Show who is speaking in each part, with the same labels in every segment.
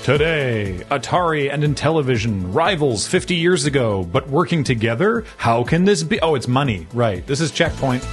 Speaker 1: Today, Atari and Intellivision, rivals 50 years ago, but working together? How can this be? Oh, it's money, right. This is CheckPoint.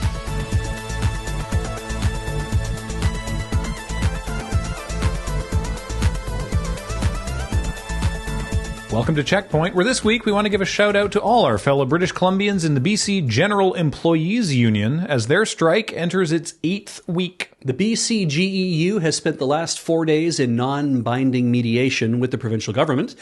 Speaker 1: Welcome to CheckPoint, where this week we want to give a shout out to all our fellow British Columbians in the BC General Employees Union as their strike enters its 8th week.
Speaker 2: The BCGEU has spent the last 4 days in non-binding mediation with the provincial government,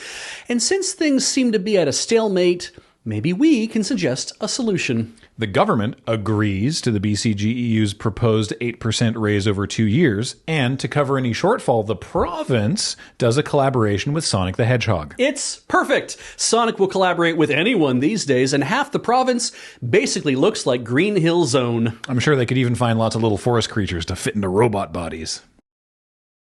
Speaker 2: and since things seem to be at a stalemate, maybe we can suggest a solution.
Speaker 1: The government agrees to the BCGEU's proposed 8% raise over 2 years, and to cover any shortfall, the province does a collaboration with Sonic the Hedgehog.
Speaker 2: It's perfect! Sonic will collaborate with anyone these days, and half the province basically looks like Green Hill Zone.
Speaker 1: I'm sure they could even find lots of little forest creatures to fit into robot bodies.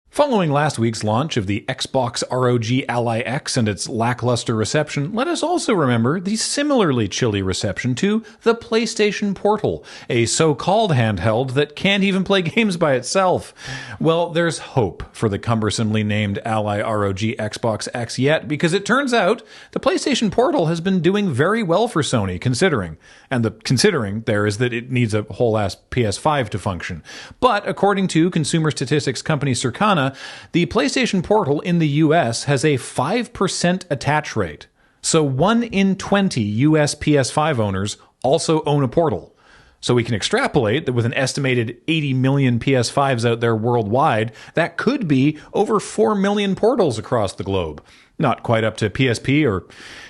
Speaker 1: Following last week's launch of the Xbox ROG Ally X and its lackluster reception, let us also remember the similarly chilly reception to the PlayStation Portal, a so-called handheld that can't even play games by itself. Well, there's hope for the cumbersomely named Ally ROG Xbox X yet, because it turns out the PlayStation Portal has been doing very well for Sony, considering. And the considering there is that it needs a whole-ass PS5 to function. But according to consumer statistics company Circana, the PlayStation Portal in the US has a 5% attach rate. So 1 in 20 US PS5 owners also own a Portal. So we can extrapolate that with an estimated 80 million PS5s out there worldwide, that could be over 4 million Portals across the globe. Not quite up to PSP or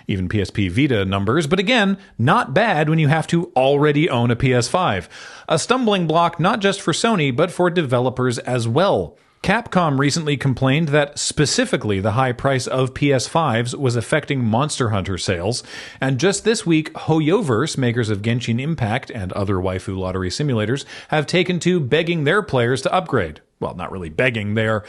Speaker 1: even PSP Vita numbers, but again, not bad when you have to already own a PS5. A stumbling block not just for Sony, but for developers as well. Capcom recently complained that specifically the high price of PS5s was affecting Monster Hunter sales, and just this week, Hoyoverse, makers of Genshin Impact and other waifu lottery simulators, have taken to begging their players to upgrade. Well, not really begging, they are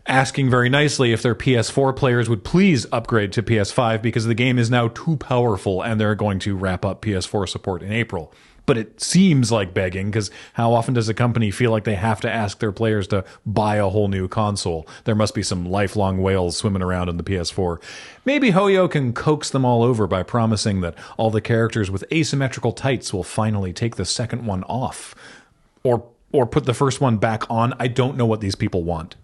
Speaker 1: asking very nicely if their PS4 players would please upgrade to PS5 because the game is now too powerful and they're going to wrap up PS4 support in April. But it seems like begging, because how often does a company feel like they have to ask their players to buy a whole new console? There must be some lifelong whales swimming around in the PS4. Maybe Hoyo can coax them all over by promising that all the characters with asymmetrical tights will finally take the second one off. Or put the first one back on. I don't know what these people want.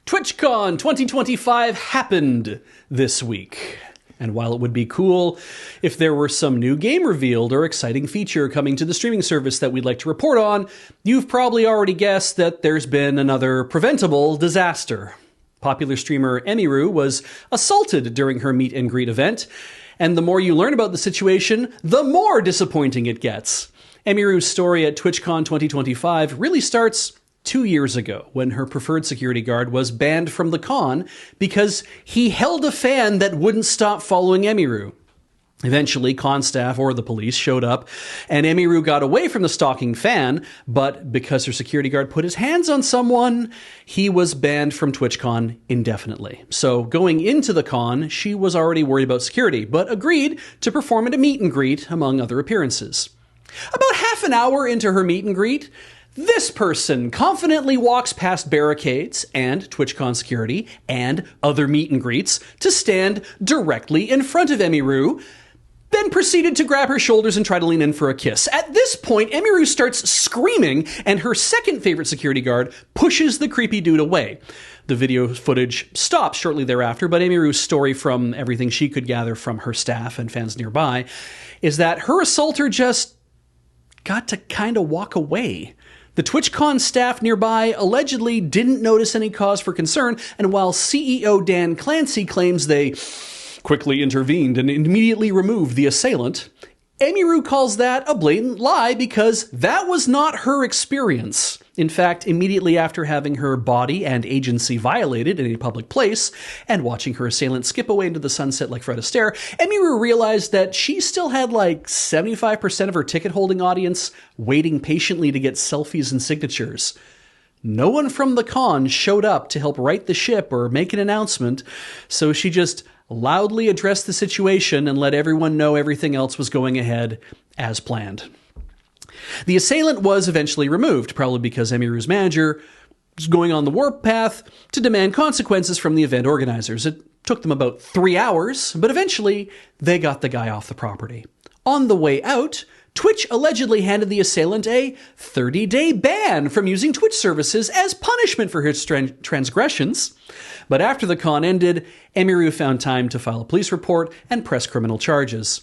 Speaker 2: TwitchCon 2025 happened this week. And while it would be cool if there were some new game revealed or exciting feature coming to the streaming service that we'd like to report on, you've probably already guessed that there's been another preventable disaster. Popular streamer Emiru was assaulted during her meet and greet event, and the more you learn about the situation, the more disappointing it gets. Emiru's story at TwitchCon 2025 really starts 2 years ago, when her preferred security guard was banned from the con because he held a fan that wouldn't stop following Emiru. Eventually, con staff or the police showed up, and Emiru got away from the stalking fan, but because her security guard put his hands on someone, he was banned from TwitchCon indefinitely. So going into the con, she was already worried about security, but agreed to perform at a meet and greet, among other appearances. About half an hour into her meet and greet, this person confidently walks past barricades and TwitchCon security and other meet and greets to stand directly in front of Emiru, then proceeded to grab her shoulders and try to lean in for a kiss. At this point, Emiru starts screaming, and her second favorite security guard pushes the creepy dude away. The video footage stops shortly thereafter, but Emiru's story, from everything she could gather from her staff and fans nearby, is that her assaulter just got to kind of walk away. The TwitchCon staff nearby allegedly didn't notice any cause for concern, and while CEO Dan Clancy claims they quickly intervened and immediately removed the assailant, Emiru calls that a blatant lie because that was not her experience. In fact, immediately after having her body and agency violated in a public place and watching her assailant skip away into the sunset like Fred Astaire, Emiru realized that she still had like 75% of her ticket-holding audience waiting patiently to get selfies and signatures. No one from the con showed up to help right the ship or make an announcement, so she just loudly addressed the situation and let everyone know everything else was going ahead as planned. The assailant was eventually removed, probably because Emiru's manager going on the warpath to demand consequences from the event organizers. It took them about 3 hours, but eventually they got the guy off the property. On the way out, Twitch allegedly handed the assailant a 30-day ban from using Twitch services as punishment for his transgressions. But after the con ended, Emiru found time to file a police report and press criminal charges.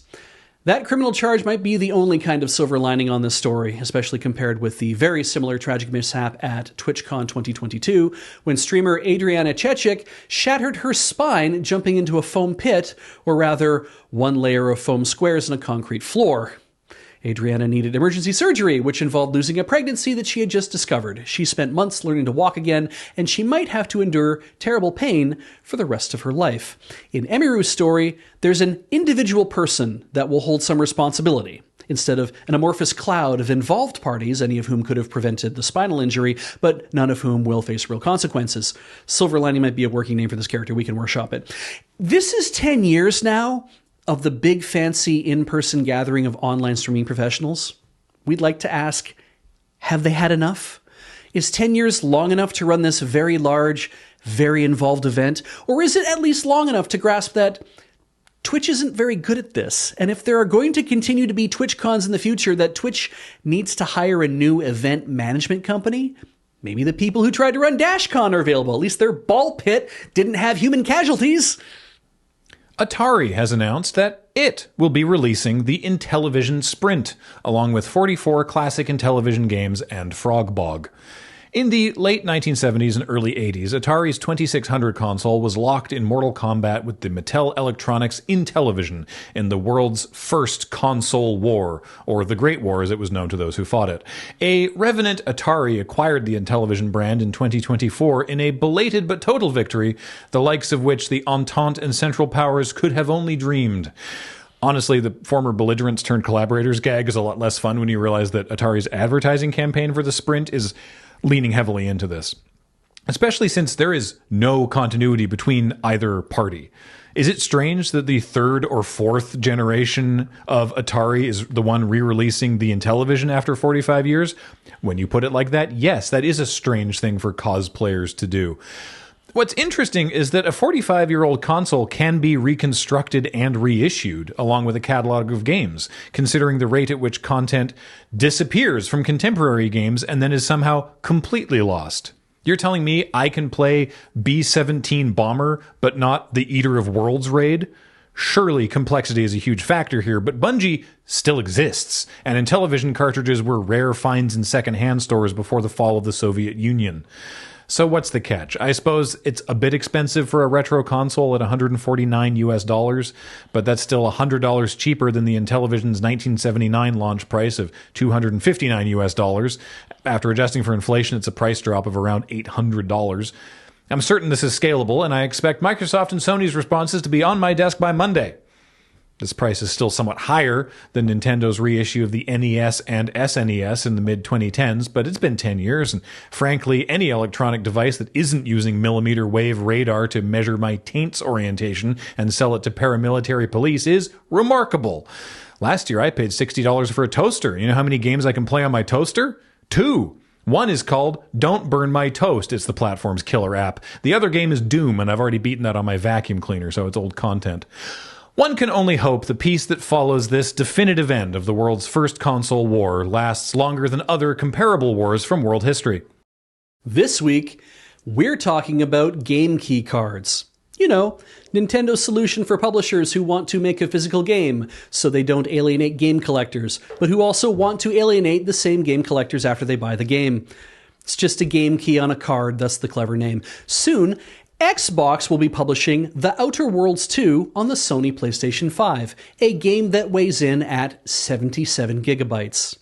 Speaker 2: That criminal charge might be the only kind of silver lining on this story, especially compared with the very similar tragic mishap at TwitchCon 2022, when streamer Adriana Chechik shattered her spine jumping into a foam pit, or rather, one layer of foam squares in a concrete floor. Adriana needed emergency surgery, which involved losing a pregnancy that she had just discovered. She spent months learning to walk again, and she might have to endure terrible pain for the rest of her life. In Emiru's story, there's an individual person that will hold some responsibility, instead of an amorphous cloud of involved parties, any of whom could have prevented the spinal injury, but none of whom will face real consequences. Silver lining might be a working name for this character. We can workshop it. This is 10 years now of the big fancy in-person gathering of online streaming professionals. We'd like to ask, have they had enough? Is 10 years long enough to run this very large, very involved event? Or is it at least long enough to grasp that Twitch isn't very good at this? And if there are going to continue to be TwitchCons in the future, that Twitch needs to hire a new event management company? Maybe the people who tried to run DashCon are available. At least their ball pit didn't have human casualties.
Speaker 1: Atari has announced that it will be releasing the Intellivision Sprint, along with 44 classic Intellivision games and Frog Bog. In the late 1970s and early 80s, Atari's 2600 console was locked in mortal combat with the Mattel Electronics Intellivision in the world's first console war, or the Great War as it was known to those who fought it. A revenant Atari acquired the Intellivision brand in 2024 in a belated but total victory, the likes of which the Entente and Central Powers could have only dreamed. Honestly, the former belligerents turned collaborators gag is a lot less fun when you realize that Atari's advertising campaign for the Sprint is leaning heavily into this, especially since there is no continuity between either party. Is it strange that the third or fourth generation of Atari is the one re-releasing the Intellivision after 45 years? When you put it like that, yes, that is a strange thing for cosplayers to do. What's interesting is that a 45-year-old console can be reconstructed and reissued, along with a catalog of games, considering the rate at which content disappears from contemporary games and then is somehow completely lost. You're telling me I can play B-17 Bomber, but not the Eater of Worlds raid? Surely complexity is a huge factor here, but Bungie still exists, and Intellivision cartridges were rare finds in second-hand stores before the fall of the Soviet Union. So what's the catch? I suppose it's a bit expensive for a retro console at $149, but that's still $100 cheaper than the Intellivision's 1979 launch price of $259. After adjusting for inflation, it's a price drop of around $800. I'm certain this is scalable, and I expect Microsoft and Sony's responses to be on my desk by Monday. This price is still somewhat higher than Nintendo's reissue of the NES and SNES in the mid-2010s, but it's been 10 years, and frankly, any electronic device that isn't using millimeter wave radar to measure my taint's orientation and sell it to paramilitary police is remarkable. Last year, I paid $60 for a toaster. You know how many games I can play on my toaster? 2. One is called Don't Burn My Toast. It's the platform's killer app. The other game is Doom, and I've already beaten that on my vacuum cleaner, so it's old content. One can only hope the peace that follows this definitive end of the world's first console war lasts longer than other comparable wars from world history.
Speaker 2: This week, we're talking about game key cards. You know, Nintendo's solution for publishers who want to make a physical game so they don't alienate game collectors, but who also want to alienate the same game collectors after they buy the game. It's just a game key on a card, thus the clever name. Soon, Xbox will be publishing The Outer Worlds 2 on the Sony PlayStation 5, a game that weighs in at 77 gigabytes.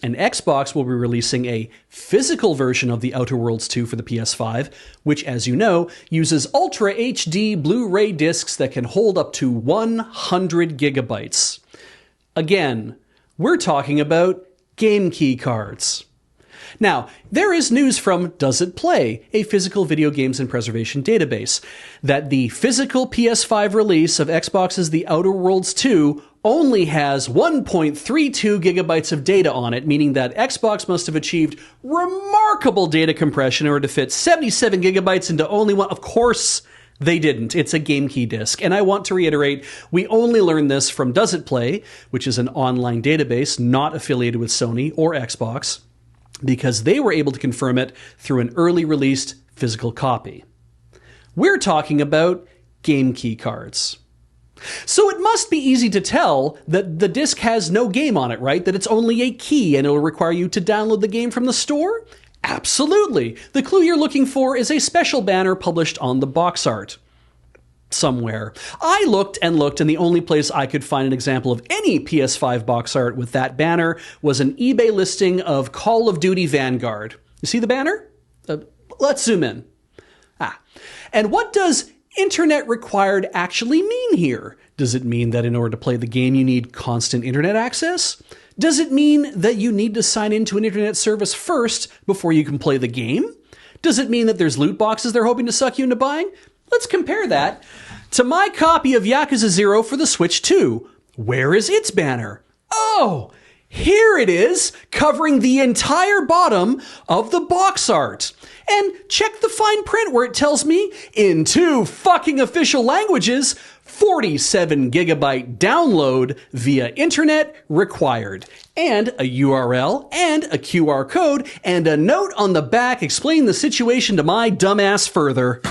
Speaker 2: And Xbox will be releasing a physical version of The Outer Worlds 2 for the PS5, which, as you know, uses Ultra HD Blu-ray discs that can hold up to 100 gigabytes. Again, we're talking about game key cards. Now, there is news from Does It Play, a physical video games and preservation database, that the physical PS5 release of Xbox's The Outer Worlds 2 only has 1.32 gigabytes of data on it, meaning that Xbox must have achieved remarkable data compression in order to fit 77 gigabytes into only one. Of course, they didn't. It's a game key disk. And I want to reiterate, we only learned this from Does It Play, which is an online database not affiliated with Sony or Xbox, because they were able to confirm it through an early released physical copy. We're talking about game key cards. So it must be easy to tell that the disc has no game on it, right? That it's only a key and it'll require you to download the game from the store? Absolutely. The clue you're looking for is a special banner published on the box art somewhere. I looked and looked, and the only place I could find an example of any PS5 box art with that banner was an eBay listing of Call of Duty Vanguard. You see the banner? Let's zoom in. And what does internet required actually mean here? Does it mean that in order to play the game you need constant internet access? Does it mean that you need to sign into an internet service first before you can play the game? Does it mean that there's loot boxes they're hoping to suck you into buying? Let's compare that to my copy of Yakuza 0 for the Switch 2. Where is its banner? Oh, here it is, covering the entire bottom of the box art. And check the fine print where it tells me, in 2 fucking official languages, 47 gigabyte download via internet required. And a URL, and a QR code, and a note on the back explaining the situation to my dumbass further.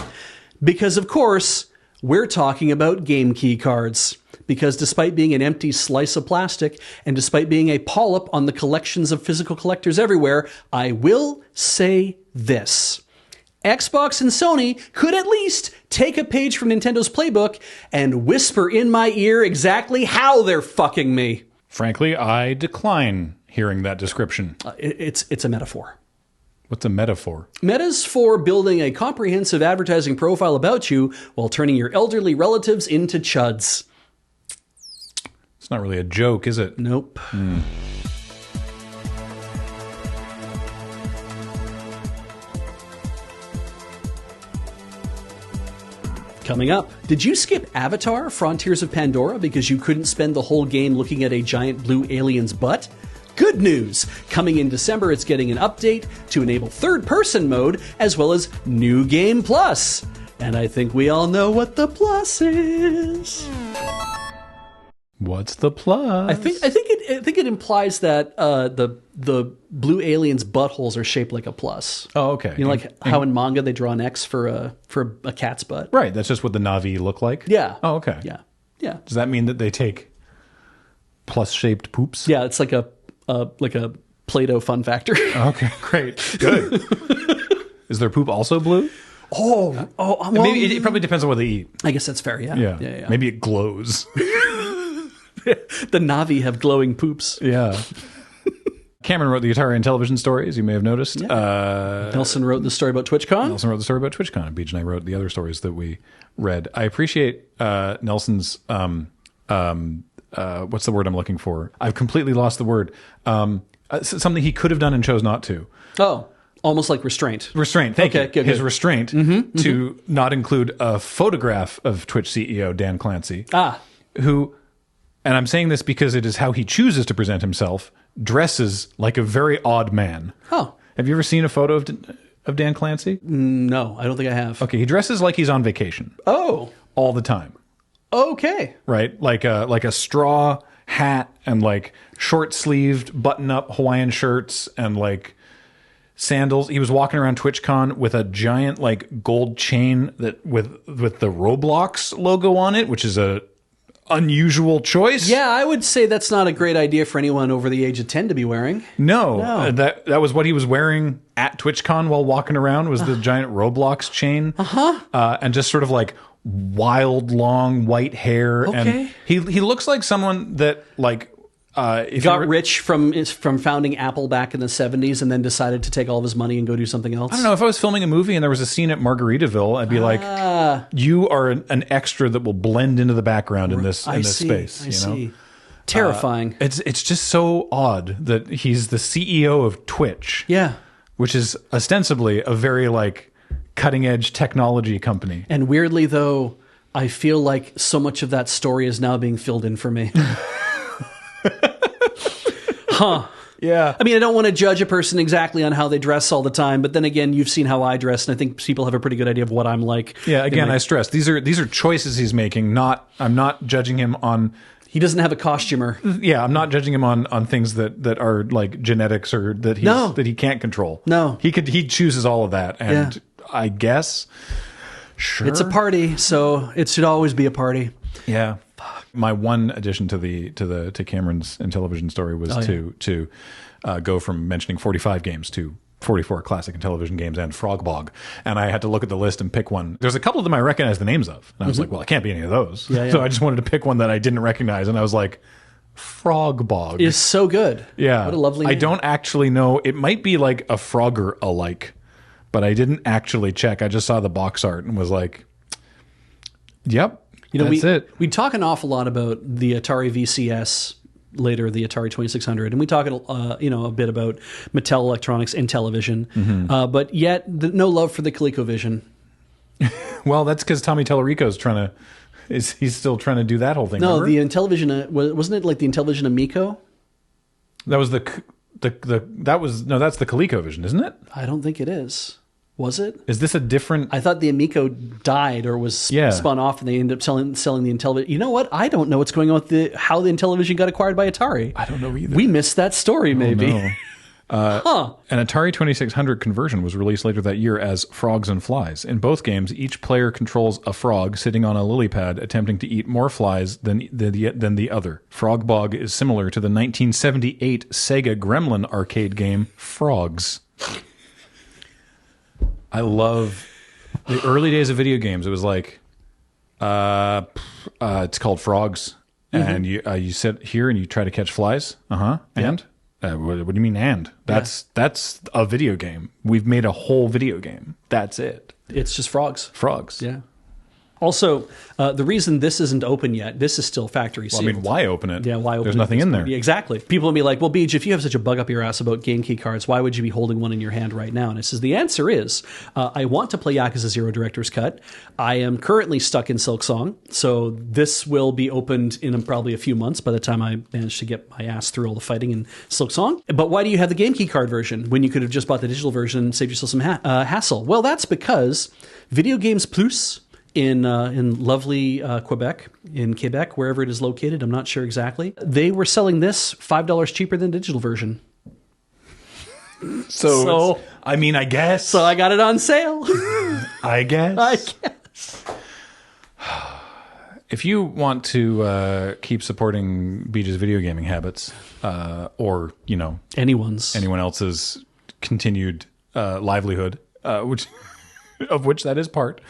Speaker 2: Because, of course, we're talking about game key cards. Because despite being an empty slice of plastic, and despite being a polyp on the collections of physical collectors everywhere, I will say this. Xbox and Sony could at least take a page from Nintendo's playbook and whisper in my ear exactly how they're fucking me.
Speaker 1: Frankly, I decline hearing that description.
Speaker 2: It's a metaphor.
Speaker 1: What's a metaphor?
Speaker 2: Meta's for building a comprehensive advertising profile about you while turning your elderly relatives into chuds.
Speaker 1: It's not really a joke, is it?
Speaker 2: Nope. Coming up, did you skip Avatar: Frontiers of Pandora because you couldn't spend the whole game looking at a giant blue alien's butt? Good news! Coming in December, it's getting an update to enable third-person mode as well as New Game Plus. And I think we all know what the plus is.
Speaker 1: What's the plus?
Speaker 2: I think it implies that the blue alien's buttholes are shaped like a plus.
Speaker 1: Oh, okay.
Speaker 2: You know, like how in manga they draw an X for a cat's butt.
Speaker 1: Right. That's just what the Na'vi look like.
Speaker 2: Yeah.
Speaker 1: Oh, okay.
Speaker 2: Yeah.
Speaker 1: Does that mean that they take plus-shaped poops?
Speaker 2: Yeah, it's like a Play-Doh fun factor.
Speaker 1: Okay, great, good. Is their poop also blue?
Speaker 2: Well,
Speaker 1: Maybe it probably depends on what they eat.
Speaker 2: I guess that's fair. Yeah.
Speaker 1: Maybe it glows.
Speaker 2: The Na'vi have glowing poops.
Speaker 1: Yeah. Cameron wrote the Atari Intellivision story, as you may have noticed.
Speaker 2: Yeah. Nelson wrote the story about TwitchCon.
Speaker 1: Nelson wrote the story about TwitchCon. And Beach and I wrote the other stories that we read. I appreciate Nelson's, what's the word I'm looking for? I've completely lost the word. Something he could have done and chose not to.
Speaker 2: Oh, almost like restraint.
Speaker 1: Restraint, thank you.
Speaker 2: Good.
Speaker 1: His restraint to not include a photograph of Twitch CEO Dan Clancy. Who... And I'm saying this because it is how he chooses to present himself, dresses like a very odd man.
Speaker 2: Oh.
Speaker 1: Have you ever seen a photo of Dan Clancy?
Speaker 2: No, I don't think I have.
Speaker 1: Okay, he dresses like he's on vacation.
Speaker 2: Oh.
Speaker 1: All the time.
Speaker 2: Okay.
Speaker 1: Right? Like a straw hat and like short-sleeved button-up Hawaiian shirts and like sandals. He was walking around TwitchCon with a giant like gold chain that with the Roblox logo on it, which is a unusual choice.
Speaker 2: Yeah, I would say that's not a great idea for anyone over the age of 10 to be wearing.
Speaker 1: No. That was what he was wearing at TwitchCon while walking around, was the giant Roblox chain. And just sort of like wild, long white hair.
Speaker 2: Okay.
Speaker 1: And he looks like someone that like...
Speaker 2: got rich from founding Apple back in the 70s and then decided to take all of his money and go do something else.
Speaker 1: I don't know. If I was filming a movie and there was a scene at Margaritaville, I'd be like, you are an extra that will blend into the background in this space.
Speaker 2: I see. Terrifying.
Speaker 1: It's just so odd that he's the CEO of Twitch.
Speaker 2: Yeah.
Speaker 1: Which is ostensibly a very like cutting edge technology company.
Speaker 2: And weirdly though, I feel like so much of that story is now being filled in for me. Huh.
Speaker 1: Yeah.
Speaker 2: I mean, I don't want to judge a person exactly on how they dress all the time, but then again, you've seen how I dress, and I think people have a pretty good idea of what I'm like.
Speaker 1: Yeah, again, I stress, these are choices he's making, I'm not judging him on...
Speaker 2: He doesn't have a costumer.
Speaker 1: Yeah, I'm not judging him on things that are like genetics or that he can't control.
Speaker 2: No.
Speaker 1: He chooses all of that, and I guess sure.
Speaker 2: It's a party, so it should always be a party.
Speaker 1: Yeah. My one addition to Cameron's Intellivision story was to go from mentioning 45 games to 44 classic Intellivision games and Frogbog. And I had to look at the list and pick one. There's a couple of them I recognize the names of. And I was like, well, it can't be any of those.
Speaker 2: Yeah.
Speaker 1: So I just wanted to pick one that I didn't recognize. And I was like, Frogbog.
Speaker 2: Is so good.
Speaker 1: Yeah.
Speaker 2: What a lovely name.
Speaker 1: I don't actually know. It might be like a Frogger alike, but I didn't actually check. I just saw the box art and was like, yep, that's it.
Speaker 2: We talk an awful lot about the Atari VCS, later the Atari 2600, and we talk a bit about Mattel Electronics Intellivision, but yet no love for the ColecoVision.
Speaker 1: Well, that's because Tommy Tallarico's he's still trying to do that whole thing.
Speaker 2: No,
Speaker 1: remember?
Speaker 2: the Intellivision wasn't it like the Intellivision Amico?
Speaker 1: That was that's the ColecoVision, isn't it?
Speaker 2: I don't think it is. Was it?
Speaker 1: Is this a different...
Speaker 2: I thought the Amico died or was spun off, and they ended up selling the Intellivision. You know what? I don't know what's going on with how the Intellivision got acquired by Atari.
Speaker 1: I don't know either.
Speaker 2: We missed that story, maybe.
Speaker 1: No. An Atari 2600 conversion was released later that year as Frogs and Flies. In both games, each player controls a frog sitting on a lily pad attempting to eat more flies than the other. Frogbog is similar to the 1978 Sega Gremlin arcade game Frogs. I love the early days of video games. It was like, it's called Frogs, and you sit here and you try to catch flies. And what do you mean? And that's a video game. We've made a whole video game. That's it.
Speaker 2: It's just frogs.
Speaker 1: Frogs.
Speaker 2: Yeah. Also, the reason this isn't open yet, this is still factory sealed.
Speaker 1: Well, I mean, why open it?
Speaker 2: Yeah, why open it?
Speaker 1: There's nothing in there.
Speaker 2: Yeah, exactly. People will be like, well, Beej, if you have such a bug up your ass about game key cards, why would you be holding one in your hand right now? And it says, the answer is, I want to play Yakuza 0 Director's Cut. I am currently stuck in Silk Song, so this will be opened in probably a few months by the time I manage to get my ass through all the fighting in Silk Song. But why do you have the game key card version when you could have just bought the digital version and saved yourself some hassle? Well, that's because Videogames Plus... in lovely Quebec, wherever it is located, I'm not sure exactly. They were selling this $5 cheaper than the digital version.
Speaker 1: So I mean, I guess.
Speaker 2: So I got it on sale.
Speaker 1: I guess. If you want to keep supporting Beej's video gaming habits, or anyone else's continued livelihood, of which that is part.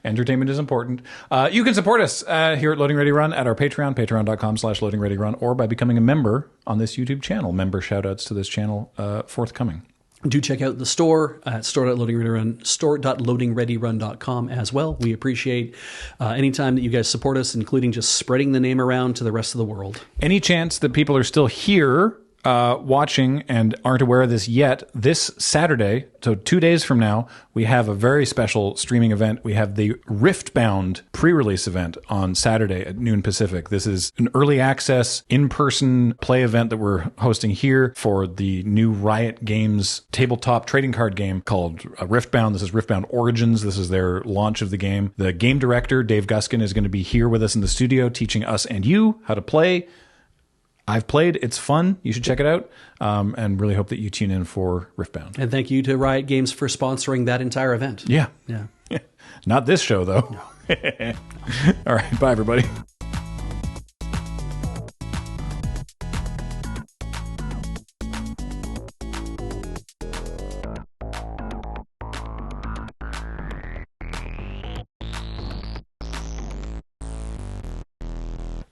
Speaker 1: Entertainment is important. You can support us here at Loading Ready Run at our Patreon, patreon.com/loadingreadyrun, or by becoming a member on this YouTube channel. Member shoutouts to this channel forthcoming.
Speaker 2: Do check out the store at store.loadingreadyrun.com as well. We appreciate any time that you guys support us, including just spreading the name around to the rest of the world.
Speaker 1: Any chance that people are still here watching and aren't aware of this yet, this Saturday, so 2 days from now, we have a very special streaming event. We have the Riftbound pre-release event on Saturday at noon Pacific. This is an early access, in-person play event that we're hosting here for the new Riot Games tabletop trading card game called Riftbound. This is Riftbound Origins. This is their launch of the game. The game director, Dave Guskin, is going to be here with us in the studio teaching us and you how to play. I've played. It's fun. You should check it out. And really hope that you tune in for Riftbound.
Speaker 2: And thank you to Riot Games for sponsoring that entire event.
Speaker 1: Yeah. Not this show, though.
Speaker 2: No.
Speaker 1: All right. Bye, everybody.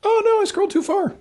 Speaker 1: Oh, no. I scrolled too far.